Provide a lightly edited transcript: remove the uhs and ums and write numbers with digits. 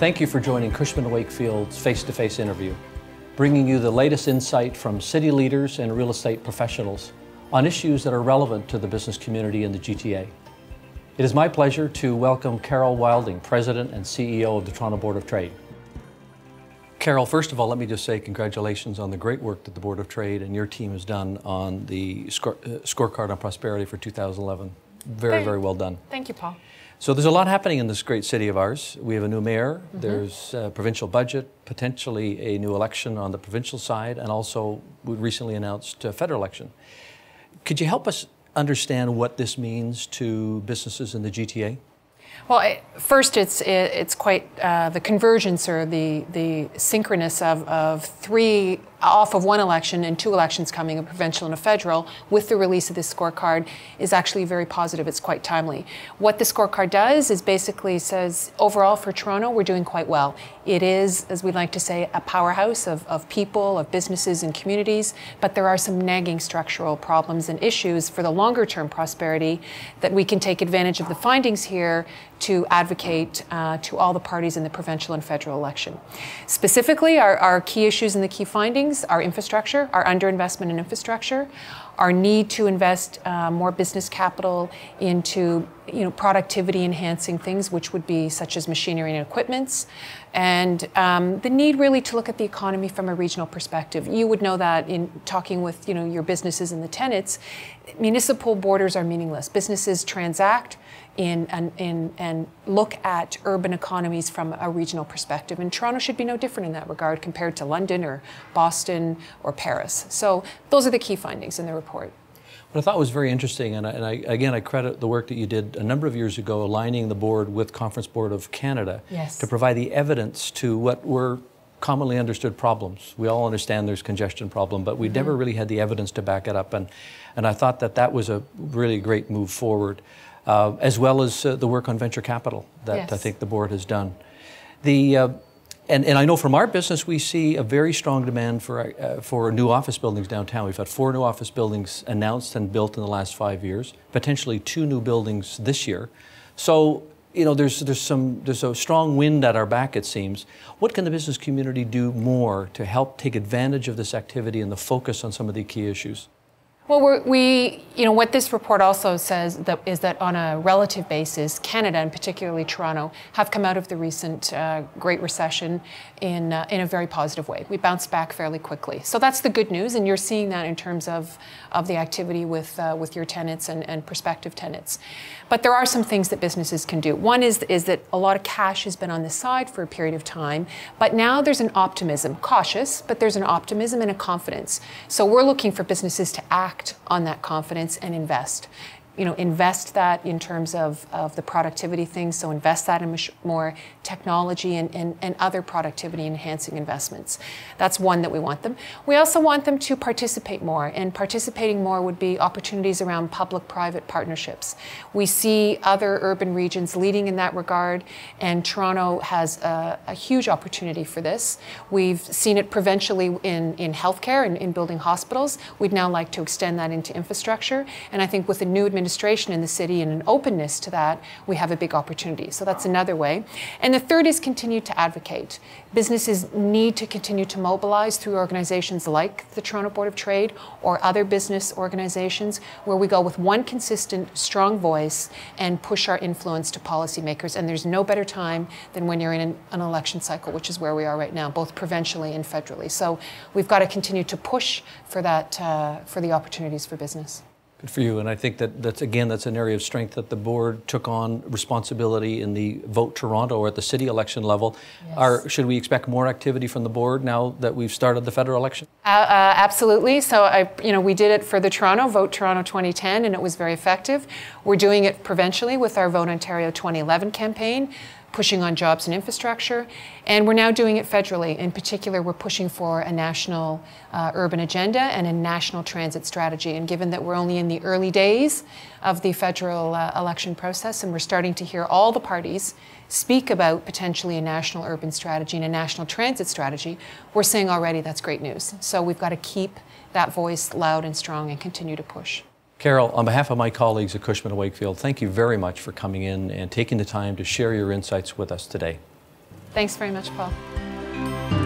Thank you for joining Cushman & Wakefield's face-to-face interview, bringing you the latest insight from city leaders and real estate professionals on issues that are relevant to the business community in the GTA. It is my pleasure to welcome Carol Wilding, President and CEO of the Toronto Board of Trade. Carol, first of all, let me just say congratulations on the great work that the Board of Trade and your team has done on the Scorecard on Prosperity for 2011. Very well done. Thank you, Paul. So there's a lot happening in this great city of ours. We have a new mayor, there's a provincial budget, potentially a new election on the provincial side, and also we recently announced a federal election. Could you help us understand what this means to businesses in the GTA? Well, first, it's quite the convergence or the synchronous of three off of one election and two elections coming, a provincial and a federal, with the release of this scorecard is actually very positive. It's quite timely. What the scorecard does is basically says, overall for Toronto, we're doing quite well. It is, as we like to say, a powerhouse of people, of businesses and communities, but there are some nagging structural problems and issues for the longer term prosperity that we can take advantage of the findings here to advocate to all the parties in the provincial and federal election. Specifically, our key issues and the key findings are infrastructure, our underinvestment in infrastructure, our need to invest more business capital into productivity enhancing things, which would be such as machinery and equipments, and the need really to look at the economy from a regional perspective. You would know that in talking with your businesses and the tenants, municipal borders are meaningless. Businesses transact and look at urban economies from a regional perspective. And Toronto should be no different in that regard compared to London or Boston or Paris. So those are the key findings in the report. What I thought was very interesting, and I credit the work that you did a number of years ago aligning the board with Conference Board of Canada to provide the evidence to what were commonly understood problems. We all understand there's congestion problem, but we never really had the evidence to back it up. And I thought that was a really great move forward. As well as the work on venture capital that I think the board has done. And I know from our business we see a very strong demand for new office buildings downtown. We've had 4 new office buildings announced and built in the last 5 years, potentially 2 new buildings this year. So there's a strong wind at our back, it seems. What can the business community do more to help take advantage of this activity and the focus on some of the key issues? Well, what this report also says is that on a relative basis, Canada and particularly Toronto have come out of the recent Great Recession in a very positive way. We bounced back fairly quickly. So that's the good news, and you're seeing that in terms of the activity with your tenants and prospective tenants. But there are some things that businesses can do. One is that a lot of cash has been on the side for a period of time, but now there's an optimism, cautious, but there's an optimism and a confidence. So we're looking for businesses to act on that confidence and invest. Invest that in terms of the productivity things, so invest that in more technology and other productivity enhancing investments. That's one that we want them. We also want them to participate more, and participating more would be opportunities around public-private partnerships. We see other urban regions leading in that regard, and Toronto has a huge opportunity for this. We've seen it provincially in healthcare and in building hospitals. We'd now like to extend that into infrastructure, and I think with the new administration in the city and an openness to that, we have a big opportunity. So that's another way. And the third is continue to advocate. Businesses need to continue to mobilize through organizations like the Toronto Board of Trade or other business organizations where we go with one consistent, strong voice and push our influence to policymakers. And there's no better time than when you're in an election cycle, which is where we are right now, both provincially and federally. So we've got to continue to push for that, for the opportunities for business. Good for you, and I think that's an area of strength that the board took on responsibility in the Vote Toronto or at the city election level. Should we expect more activity from the board now that we've started the federal election? Absolutely. So we did it for the Vote Toronto 2010, and it was very effective. We're doing it provincially with our Vote Ontario 2011 campaign, pushing on jobs and infrastructure, and we're now doing it federally. In particular, we're pushing for a national urban agenda and a national transit strategy. And given that we're only in the early days of the federal election process, and we're starting to hear all the parties speak about potentially a national urban strategy and a national transit strategy, we're saying already that's great news. So we've got to keep that voice loud and strong and continue to push. Carol, on behalf of my colleagues at Cushman & Wakefield, thank you very much for coming in and taking the time to share your insights with us today. Thanks very much, Paul.